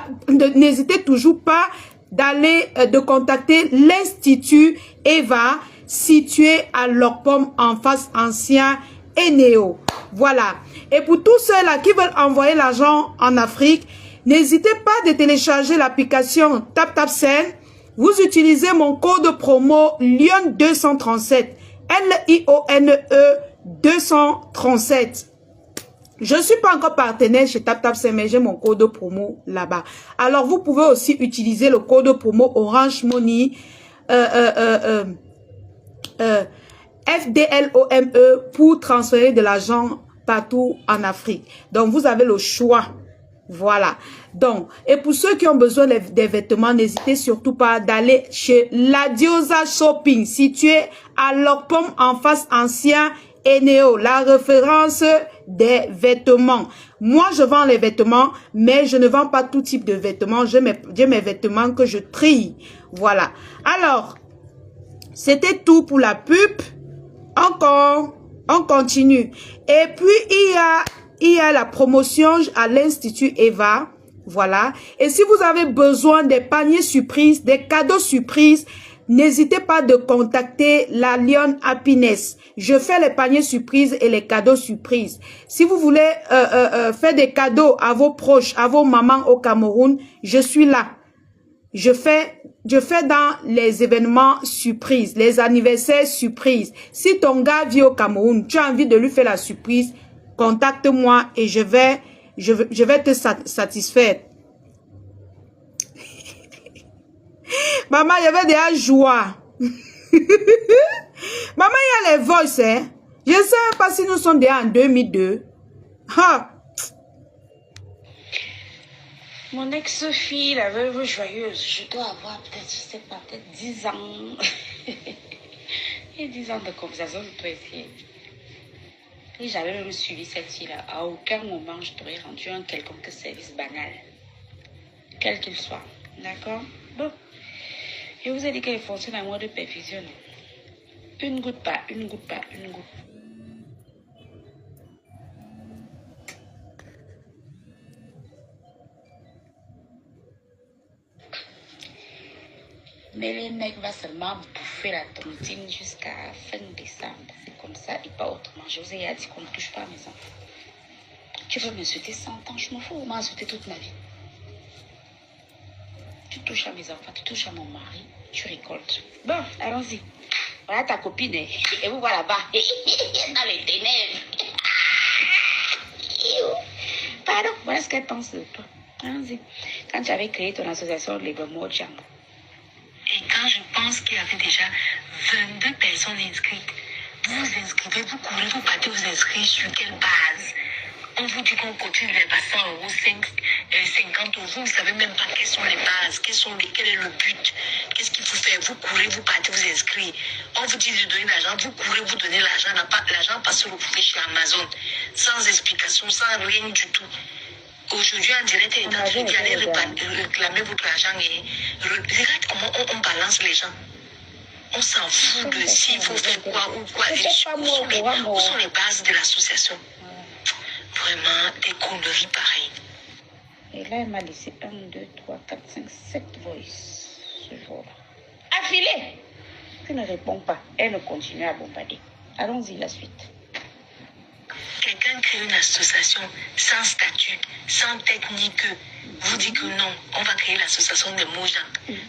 S2: d'aller de contacter l'Institut Eva situé à Lokpom en face ancien Eneo. Voilà. Et pour tous ceux-là qui veulent envoyer l'argent en Afrique, n'hésitez pas de télécharger l'application TapTapSend. Vous utilisez mon code promo LION237. L-I-O-N-E 237. Je ne suis pas encore partenaire chez TapTapSend, mais j'ai mon code promo là-bas. Alors, vous pouvez aussi utiliser le code promo Orange Money FDLOME pour transférer de l'argent partout en Afrique. Donc, vous avez le choix. Voilà. Donc, et pour ceux qui ont besoin des vêtements, n'hésitez surtout pas d'aller chez La Diosa Shopping, situé à Lokpom en face ancien Eneo, la référence des vêtements. Moi, je vends les vêtements, mais je ne vends pas tout type de vêtements. J'ai mes vêtements que je trie. Voilà. Alors, c'était tout pour la pub. Encore, on continue. Et puis, il y a la promotion à l'Institut Eva. Voilà. Et si vous avez besoin des paniers surprises, des cadeaux surprises, n'hésitez pas de contacter la Lion Happiness. Je fais les paniers surprises et les cadeaux surprises. Si vous voulez faire des cadeaux à vos proches, à vos mamans au Cameroun, je suis là. Je fais dans les événements surprises, les anniversaires surprises. Si ton gars vit au Cameroun, tu as envie de lui faire la surprise, contacte-moi et je vais te satisfaire. Maman, il y avait déjà joie. Maman, il y a les voices, hein. Je ne sais pas si nous sommes déjà en 2002. Ha.
S3: Mon ex-fille, la veuve joyeuse, je dois avoir peut-être, je sais pas, peut-être 10 ans. Et 10 ans de conversation, je peux essayer. Et j'avais même suivi cette fille-là. À aucun moment, je t'aurais rendu un quelconque service banal. Quel qu'il soit. D'accord? Bon. Je vous ai dit qu'elle fonctionne à moi de perfusion. Une goutte pas, une goutte pas, une goutte. Mais les mecs vont seulement bouffer la tontine jusqu'à fin décembre. C'est comme ça et pas autrement. Je vous ai dit qu'on ne touche pas à mes enfants. Tu veux m'insulter 100 ans, je m'en fous. On m'a insulté toute ma vie. Tu touches à mes enfants, tu touches à mon mari, tu récoltes. Bon, allons-y. Voilà ta copine. Et vous voilà là-bas. Dans les ténèbres. Pardon, voilà ce qu'elle pense de toi. Allons-y. Quand tu avais créé ton association Lebemo Django.
S4: Et quand je pense qu'il y avait déjà 22 personnes inscrites, vous vous inscrivez, vous courez, vous partez vous inscrire sur quelle base? On vous dit qu'on continue les passer en euros, 50 euros, vous ne savez même pas quelles sont les bases, quel est le but, qu'est-ce qu'il faut faire. Vous courez, vous partez vous inscrire. On vous dit de donner l'argent, vous courez, vous donnez l'argent, l'argent passe sur le retrouver chez Amazon, sans explication, sans rien du tout. Aujourd'hui, en direct, il est en train d'aller réclamer votre argent et regarde comment on balance les gens. On s'en fout de s'il faut faire quoi ou quoi. Où sont les bases de l'association? Vraiment, des conneries pareilles.
S3: Et là, elle m'a laissé 1, 2, 3, 4, 5, 7 voices ce jour-là. Affilée! Elle ne répond pas. Elle continue à bombarder. Allons-y, la suite.
S4: Quelqu'un crée une association sans statut, sans tête ni queue. Vous dites que non, on va créer l'association des Mojang.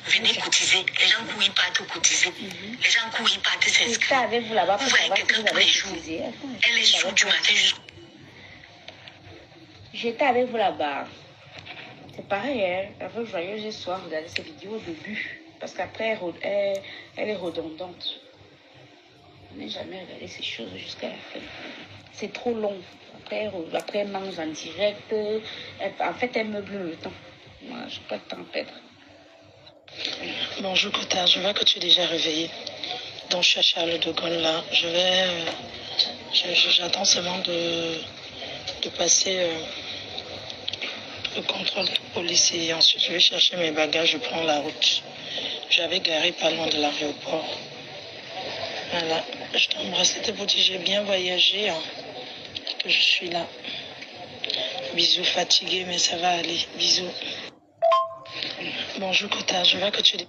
S4: Venez cotiser. Les gens courent, ils partent cotiser. Les gens courent, ils partent s'inscrire. Vous voyez quelqu'un tous les jours. Elle est jour du matin jusqu'au...
S3: J'étais avec vous là-bas. C'est pareil, hein. La veuve joyeuse, j'ai souvent regardé ces vidéos au début. Parce qu'après, elle est redondante. On n'a jamais regardé ces choses jusqu'à la fin. C'est trop long. Après, elle mange en direct. En fait, elle meuble le temps. Moi, je n'ai pas de temps à perdre.
S4: Bonjour, Kota. Je vois que tu es déjà réveillé. Donc, je suis à Charles de Gaulle là. J'attends seulement de passer le contrôle policier. Et ensuite, je vais chercher mes bagages. Je prends la route. J'avais garé pas loin de l'aéroport. Voilà. Je t'embrasse. C'était pour dire que j'ai bien voyagé. Hein. Que je suis là. Bisous, fatiguée, mais ça va aller. Bisous. Bonjour, Kota. Je vois que tu es...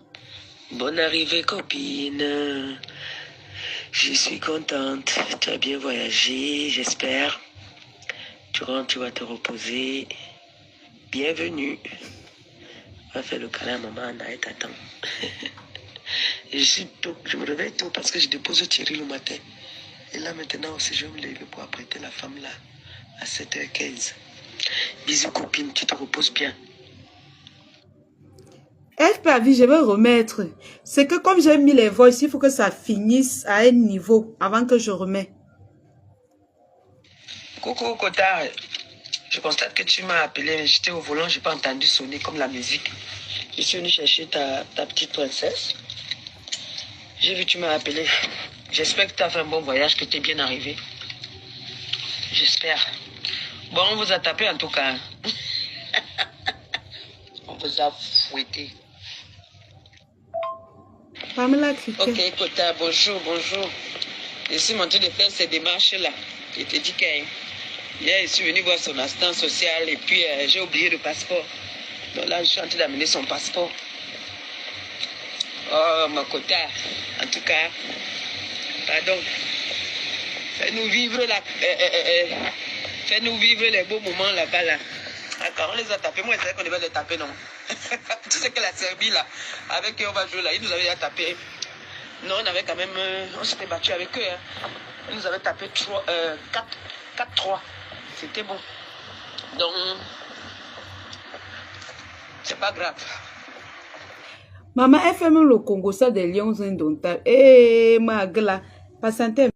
S1: Bonne arrivée, copine. Je suis contente. Tu as bien voyagé, j'espère. Tu rentres, tu vas te reposer. Bienvenue. On va faire le câlin à maman, elle t'attend. Je me réveille tôt parce que je dépose Thierry le matin. Et là maintenant aussi, je vais me lever pour apprêter la femme là à 7h15. Bisous copine, tu te reposes bien.
S2: FPAV, je vais remettre. C'est que comme j'ai mis les voices, il faut que ça finisse à un niveau avant que je remets.
S1: Coucou Kota, je constate que tu m'as appelé, mais j'étais au volant, je n'ai pas entendu sonner comme la musique. Je suis venu chercher ta petite princesse. J'ai vu que tu m'as appelé. J'espère que tu as fait un bon voyage, que tu es bien arrivé. J'espère. Bon, on vous a tapé en tout cas. On vous a fouetté.
S2: Pamela Criquet.
S1: Ok, Kota, bonjour. Je suis monté de faire ces démarches-là. Je te dis que hier, je suis venu voir son assistance sociale et puis j'ai oublié le passeport. Donc là, je suis en train d'amener son passeport. Oh, ma quota. En tout cas, pardon. Fais-nous vivre fais-nous vivre les beaux moments là-bas, là. D'accord, on les a tapés. Moi, c'est vrai qu'on devait les taper, non? Tu sais que la Serbie, là, avec qui on va jouer, là, ils nous avaient déjà tapé. Non, on avait quand même... on s'était battu avec eux, hein. Ils nous avaient tapé 4-3. C'était bon. Donc, c'est pas grave.
S2: Maman, elle fait même le Congo, ça des lions indomptables. Eh, ma gla, patientez.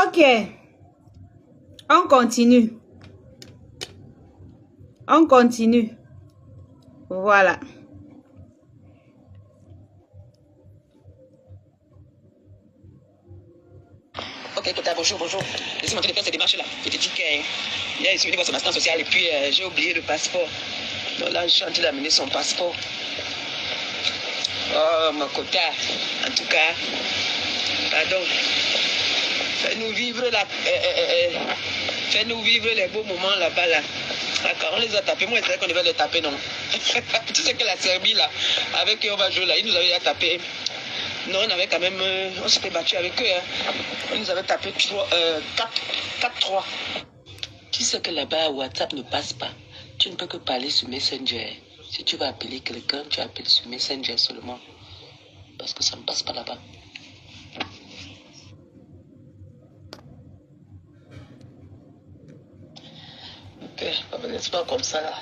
S2: Ok, on continue. On continue. Voilà.
S1: Ok, Kota, bonjour, bonjour. Je suis en train de faire ces démarches-là. Je te dis qu'il y a essayé de voir son assistant social et puis j'ai oublié le passeport. Donc là, je suis en train d'amener son passeport. Oh, ma Kota. En tout cas, pardon. Fais-nous vivre fais-nous vivre les beaux moments là-bas, là. D'accord, on les a tapés. Moi, c'est vrai qu'on devait les taper, non? Tu sais que la Serbie, là, avec qui on va jouer, là, ils nous avaient déjà tapé. Non, on avait quand même... on s'était battu avec eux, hein. On nous avait tapé 4-3. Tu sais que là-bas, WhatsApp ne passe pas. Tu ne peux que parler sur Messenger. Si tu vas appeler quelqu'un, tu appelles sur Messenger seulement. Parce que ça ne passe pas là-bas. Ok, c'est pas comme ça, là.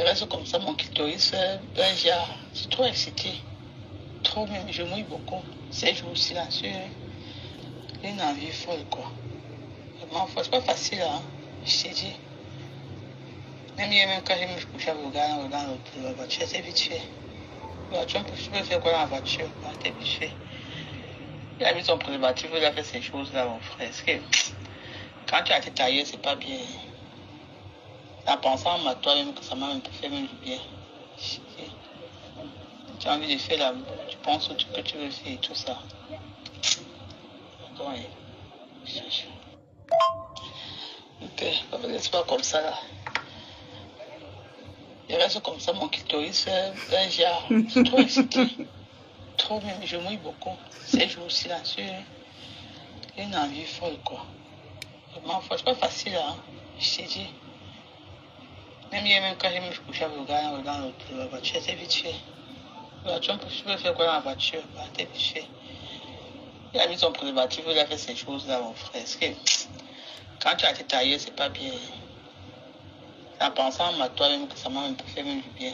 S4: Il reste comme ça, mon clitoris, un genre. C'est trop excité. Trop même, je mouille beaucoup. 7 jours silencieux. Une envie folle, quoi. Vraiment, c'est pas facile, hein. Je t'ai dit. Même quand je me couche à regarder dans la voiture, c'est vite fait. La voiture, tu peux faire quoi dans la voiture? C'est vite fait. Il a mis son préservatif, il a fait ces choses-là, mon frère. Est-ce que quand tu as été taillé, c'est pas bien. En pensant à toi-même que ça m'a un peu fait même du bien. Tu as envie de faire la... Tu penses au truc que tu veux faire et tout ça. Ouais. Ok, c'est pas comme ça là. Il reste comme ça, mon clitoris, un genre. C'est trop excité. Trop même, je mouille beaucoup. 7 jours silencieux. Une envie folle, quoi. Vraiment, c'est pas facile, hein. Je t'ai dit. Même quand je me couche à regarder dans la voiture, c'est vite fait. La voiture, tu peux faire quoi dans la voiture? C'est vite fait. Il a mis son préservatif, il a fait ces choses-là, mon frère. Est-ce que quand tu as été taillé, c'est pas bien. En pensant à toi-même que ça m'a un peu fait même du bien.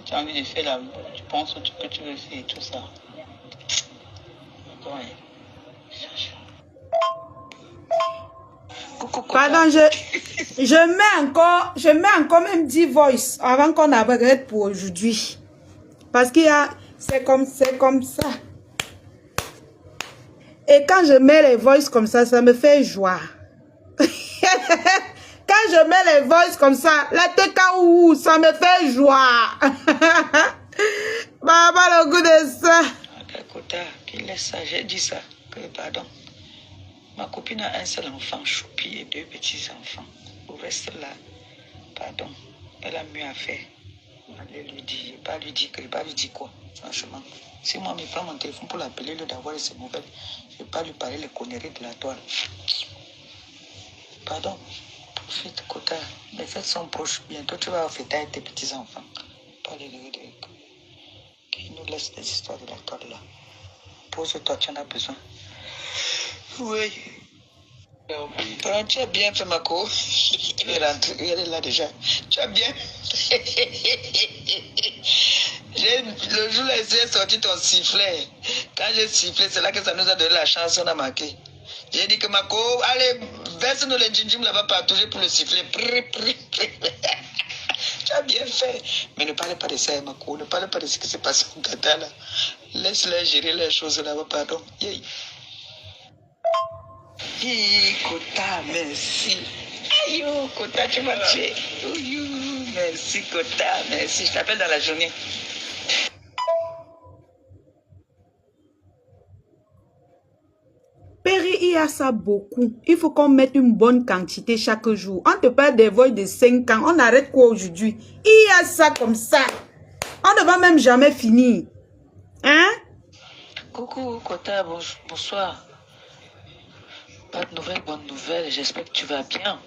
S4: Tu as envie de faire la... Tu penses au truc que tu veux faire et tout ça. Ouais.
S2: Pardon, je mets encore même 10 voice avant qu'on arrête pour aujourd'hui. Parce qu'il y a... C'est comme ça. Et quand je mets les voices comme ça, ça me fait joie. Quand je mets les voices comme ça, la TKU, ça me fait joie. Maman, le goût de ça.
S1: Dakota, qu'il laisse ça, j'ai dit ça. Que pardon. Ma copine a un seul enfant, Choupi, et 2 petits-enfants. Au reste là, pardon, elle a mieux à faire. Allez lui dire, pas lui dire quoi, franchement. Si moi, je prends mon téléphone pour l'appeler, le d'avoir ses nouvelles, je ne vais pas lui parler les conneries de la toile. Pardon, profite, Kota. Les fêtes sont proches. Bientôt, tu vas fêter avec tes petits-enfants. Pas les qui nous laissent des histoires de la toile là. Pose-toi, tu en as besoin. Oui. Tu as bien fait, Mako. Il est rentré, il est là déjà. Tu as bien. Le jour là, j'ai sorti ton sifflet. Quand j'ai sifflé, c'est là que ça nous a donné la chance, on a marqué. J'ai dit que Mako, allez, verse-nous les djinjim là-bas partout pour le sifflet. Tu as bien fait. Mais ne parlez pas de ça, Mako. Ne parlez pas de ce qui s'est passé au Qatar là. Laisse-les gérer les choses là-bas, pardon. Yeah. Kota, merci. Aïe, Kota, tu m'as tué. Merci, Kota, merci. Je t'appelle dans la journée.
S2: Péri, il y a ça beaucoup. Il faut qu'on mette une bonne quantité chaque jour. On te parle des vols de 5 ans. On arrête quoi aujourd'hui? Il y a ça comme ça. On ne va même jamais finir. Hein?
S1: Coucou, Kota, bonsoir. Pas de nouvelles, bonnes nouvelles. J'espère que tu vas bien.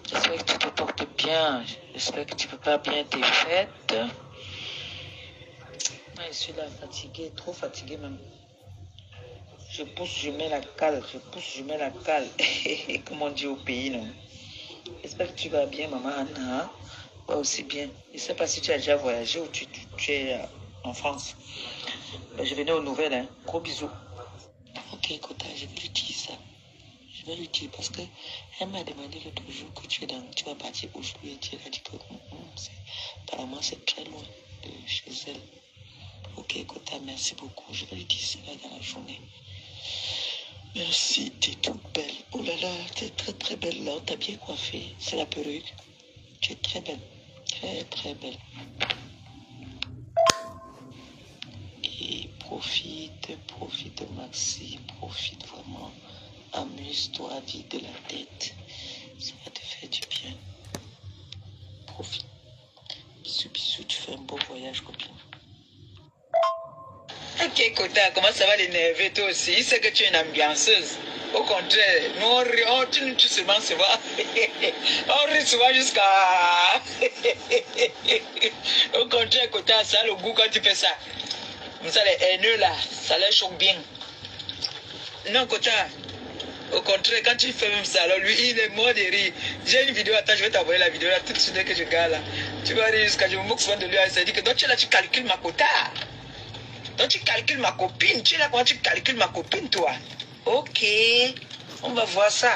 S1: J'espère que tu te portes bien. J'espère que tu prépares bien tes fêtes. Moi, je suis là fatigué, trop fatigué même. Je pousse, je mets la cale. Je pousse, je mets la cale. Comme on dit au pays, non? J'espère que tu vas bien, maman Anna. Ouais, aussi bien. Je ne sais pas si tu as déjà voyagé ou tu es en France. Je venais aux nouvelles, hein. Gros bisous. Ok, Kota, je vais lui dire ça. Je vais lui dire parce qu'elle m'a demandé l'autre jour que tu vas partir aujourd'hui. Elle a dit que apparemment c'est très loin de chez elle. Ok, Kota, merci beaucoup. Je vais lui dire ça dans la journée. Merci, t'es toute belle. Oh là là, t'es très très belle là. T'as bien coiffé. C'est la perruque. Tu es très belle. Très très belle. Et profite Maxi. Profite vraiment. Amuse-toi, vide de la tête. Ça va te faire du bien. Profite. Bisous, bisous. Tu fais un beau voyage, copine. Ok, Kota, comment ça va l'énerver toi aussi? Il sait que tu es une ambianceuse. Au contraire, nous on rit, tu nous tues souvent, c'est vrai. On rit souvent jusqu'à... Au contraire, Kota, ça a le goût quand tu fais ça. Mais ça, les haineux là, ça les choque bien. Non, Kota, Au contraire, quand tu fais même ça, alors lui, il est mort de rire. J'ai une vidéo, attends, je vais t'envoyer la vidéo là tout de suite dès que je garde là. Tu vas rire jusqu'à je me moque souvent de lui. Il dit que donc tu es là, tu calcules ma quota. Donc tu calcules ma copine. Tu es là quand tu calcules ma copine, toi. Ok, on va voir ça.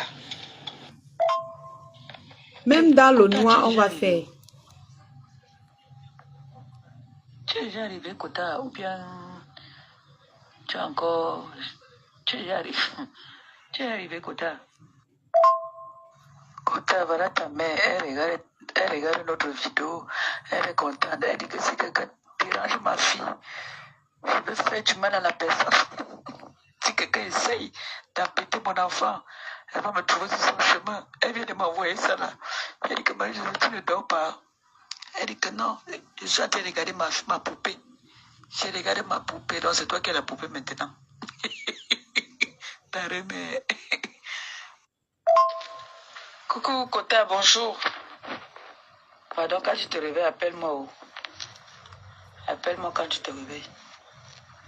S2: Même dans le noir, on va faire.
S1: Tu es déjà arrivé, Kota, ou bien tu es encore... Tu es déjà arrivé. Tu es arrivé, Kota. Kota, voilà ta mère, elle regarde notre vidéo, elle est contente, elle dit que si quelqu'un dérange ma fille, je vais faire du mal à la personne. Si quelqu'un essaye d'embêter mon enfant, elle va me trouver sur son chemin. Elle vient de m'envoyer ça là. Elle dit que moi, tu ne dors pas. Elle dit que non, je suis en train de regarder ma poupée. J'ai regardé ma poupée, donc c'est toi qui as la poupée maintenant. T'as remis. Coucou, Kota, bonjour. Pardon, quand tu te réveilles, appelle-moi. Appelle-moi quand tu te réveilles.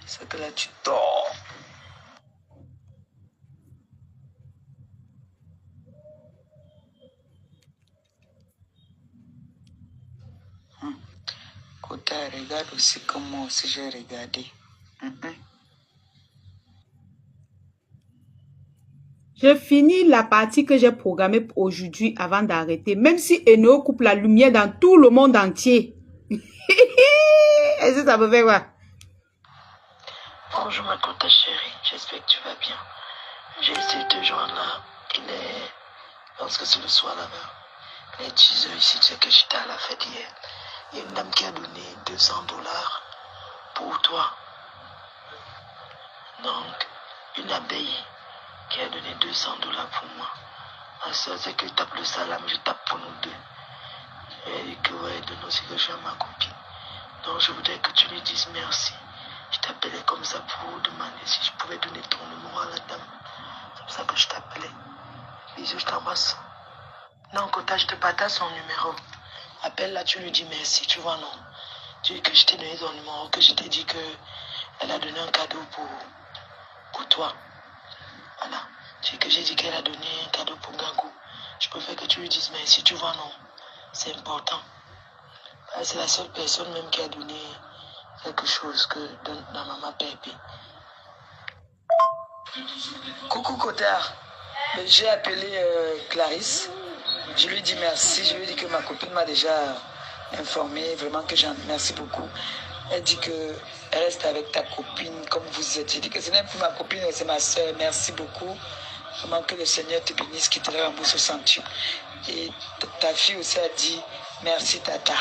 S1: C'est que là, tu dors. Kota, regarde aussi comme moi aussi j'ai regardé.
S2: Je finis la partie que j'ai programmée pour aujourd'hui avant d'arrêter. Même si Eno coupe la lumière dans tout le monde entier. Est-ce que ça me fait quoi?
S1: Bonjour ma Kota chérie, j'espère que tu vas bien. J'ai essayé de te joindre là. Il est... Parce que c'est le soir là-bas. Les 10 heures ici, tu sais que j'étais à la fête hier. Il y a une dame qui a donné $200 pour toi. Donc, une abeille qui a donné $200 pour moi. Ma soeur, c'est que je tape le salam, je tape pour nous deux. Elle dit que ouais, donne aussi que je suis à ma copine. Donc, je voudrais que tu lui dises merci. Je t'appelais comme ça pour demander si je pouvais donner ton numéro à la dame. C'est pour ça que je t'appelais. Bisous, je t'embrasse. Non, Kota, je te partage son numéro. Appelle là, tu lui dis merci, tu vois, non? Tu dis que je t'ai donné ton numéro, que je t'ai dit qu'elle a donné un cadeau pour toi. Voilà. Tu dis que j'ai dit qu'elle a donné un cadeau pour Gangou. Je préfère que tu lui dises merci, tu vois, non? C'est important. C'est la seule personne même qui a donné quelque chose que dans Maman Baby. Coucou Kota, j'ai appelé Clarisse. Je lui dis merci, je lui ai dit que ma copine m'a déjà informé, vraiment que j'en merci beaucoup. Elle dit que elle reste avec ta copine comme vous êtes. J'ai dit que ce n'est plus ma copine, c'est ma soeur. Merci beaucoup. Vraiment que le Seigneur te bénisse, qu'il te la rembourse au centuple. Et ta fille aussi a dit merci Tata.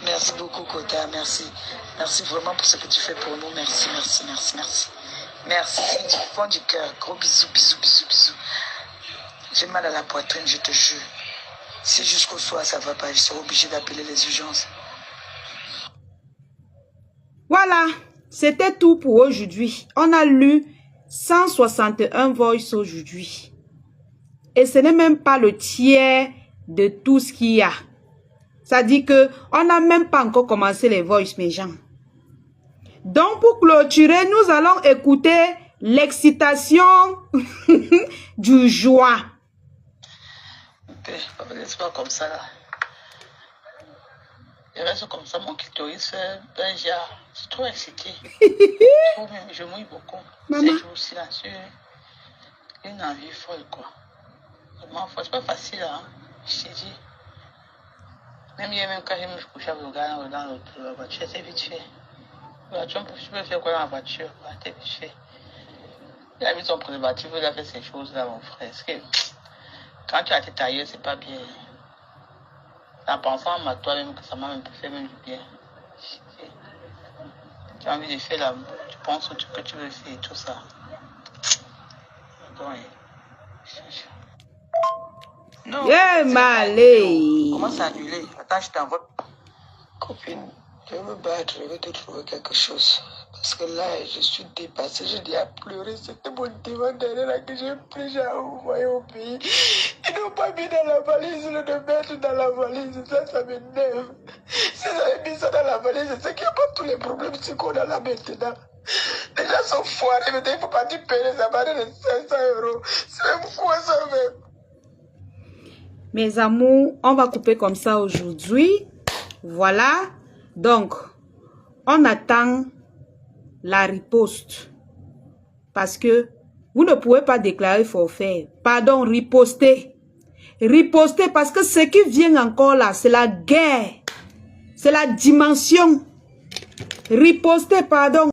S1: Merci beaucoup Kota, merci. Merci vraiment pour ce que tu fais pour nous. Merci, merci, merci, merci. Merci du fond du cœur. Gros bisous, bisous, bisous, bisous. J'ai mal à la poitrine, je te jure. Si jusqu'au soir ça ne va pas, je serai obligé d'appeler les urgences.
S2: Voilà, c'était tout pour aujourd'hui. On a lu 161 voice aujourd'hui. Et ce n'est même pas le tiers de tout ce qu'il y a. Ça dit que on n'a même pas encore commencé les voice, mes gens. Donc, pour clôturer, nous allons écouter l'excitation du joie.
S1: C'est pas comme ça là. Je reste comme ça, mon clitoris fait un genre. Je suis trop excité. Je mouille beaucoup. Ces jours-ci là, sur une envie folle quoi. Vraiment folle. C'est pas facile hein. Je t'ai dit. Même hier, même quand je me couchais avec le gars dans la voiture, c'est vite fait. La voiture, tu peux faire quoi dans la voiture? C'est vite fait. Il a mis son préservatif, il a fait ces choses là, mon frère. Parce que quand tu as été taillé, c'est pas bien. En pensant à toi-même que ça m'a même fait même du bien. Tu as envie de faire l'amour, tu penses que tu veux faire tout ça. Donc, non,
S2: Malé.
S1: Comment s'annuler? Attends, je t'envoie. Copine, je vais me battre, je vais te trouver quelque chose. Parce que là, je suis dépassé, je dis à pleurer. C'était mon divan derrière là que j'ai pris, j'ai envoyé au pays. Ils n'ont pas mis dans la valise, le de mettre dans la valise. Ça m'énerve. Si j'avais mis ça dans la valise, c'est qu'il n'y a pas tous les problèmes qu'on a là maintenant. Les gens sont foirés, mais il ne faut pas tu payer les abonnés de 500 €. C'est même quoi ça, même?
S2: Mes amours, on va couper comme ça aujourd'hui. Voilà. Donc, on attend la riposte. Parce que vous ne pouvez pas déclarer forfait. Pardon, riposter. Riposter parce que ce qui vient encore là, c'est la guerre. C'est la dimension. Riposter, pardon.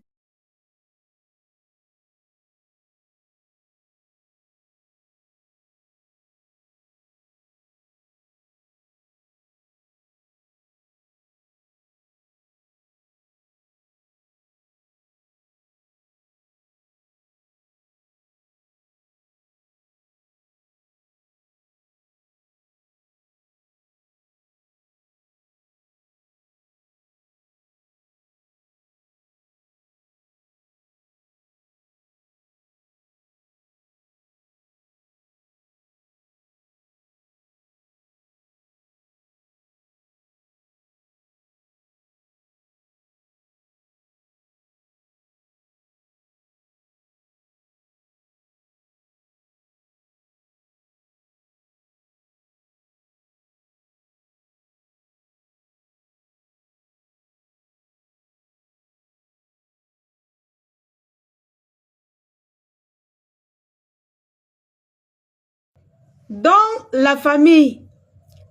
S2: Dans la famille,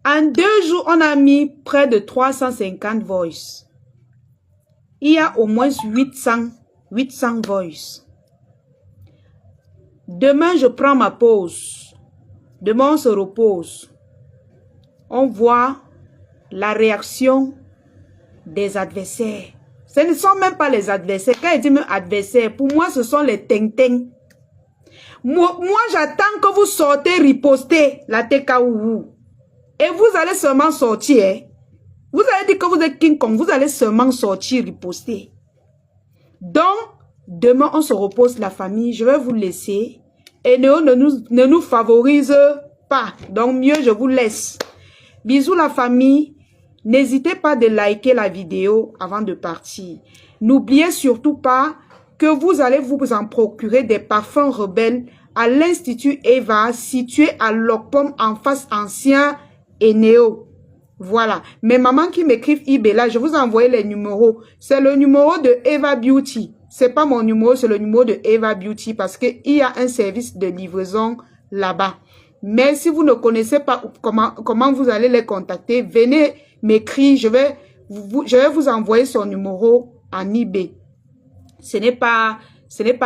S2: en 2 jours, on a mis près de 350 voice. Il y a au moins 800 voice. Demain, je prends ma pause. Demain, on se repose. On voit la réaction des adversaires. Ce ne sont même pas les adversaires. Quand il dit même adversaires, pour moi, ce sont les ting-ting. Moi j'attends que vous sortez riposter la TKOU. Et vous allez seulement sortir. Hein? Vous allez dire que vous êtes King Kong. Vous allez seulement sortir riposter. Donc, demain, on se repose la famille. Je vais vous laisser. Et ne nous favorise pas. Donc, mieux, je vous laisse. Bisous la famille. N'hésitez pas de liker la vidéo avant de partir. N'oubliez surtout pas que vous allez vous en procurer des parfums rebelles à l'Institut Eva, situé à Locpom en face ancien et néo. Voilà. Mes mamans qui m'écrivent eBay là, je vous ai envoyé les numéros. C'est le numéro de Eva Beauty. C'est pas mon numéro, c'est le numéro de Eva Beauty parce qu'il y a un service de livraison là-bas. Mais si vous ne connaissez pas comment vous allez les contacter, venez m'écrire. Je vais vous envoyer son numéro en eBay. Ce n'est pas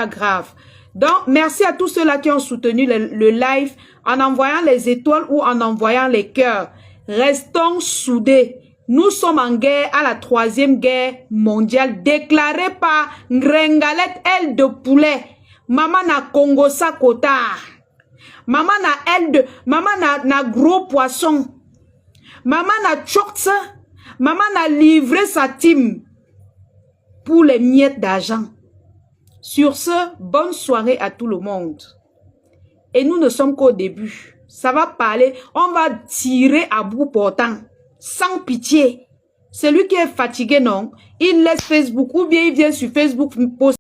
S2: grave. Donc, merci à tous ceux-là qui ont soutenu le live en envoyant les étoiles ou en envoyant les cœurs. Restons soudés. Nous sommes en guerre à la 3e guerre mondiale déclarée par Ngrengalet aile de poulet. Maman na Congo Sakota. Maman na gros poisson. Maman na tchoksa. Maman na livré sa team pour les miettes d'argent. Sur ce, bonne soirée à tout le monde. Et nous ne sommes qu'au début. Ça va parler, on va tirer à bout portant, sans pitié. Celui qui est fatigué, non, il laisse Facebook ou bien il vient sur Facebook poster.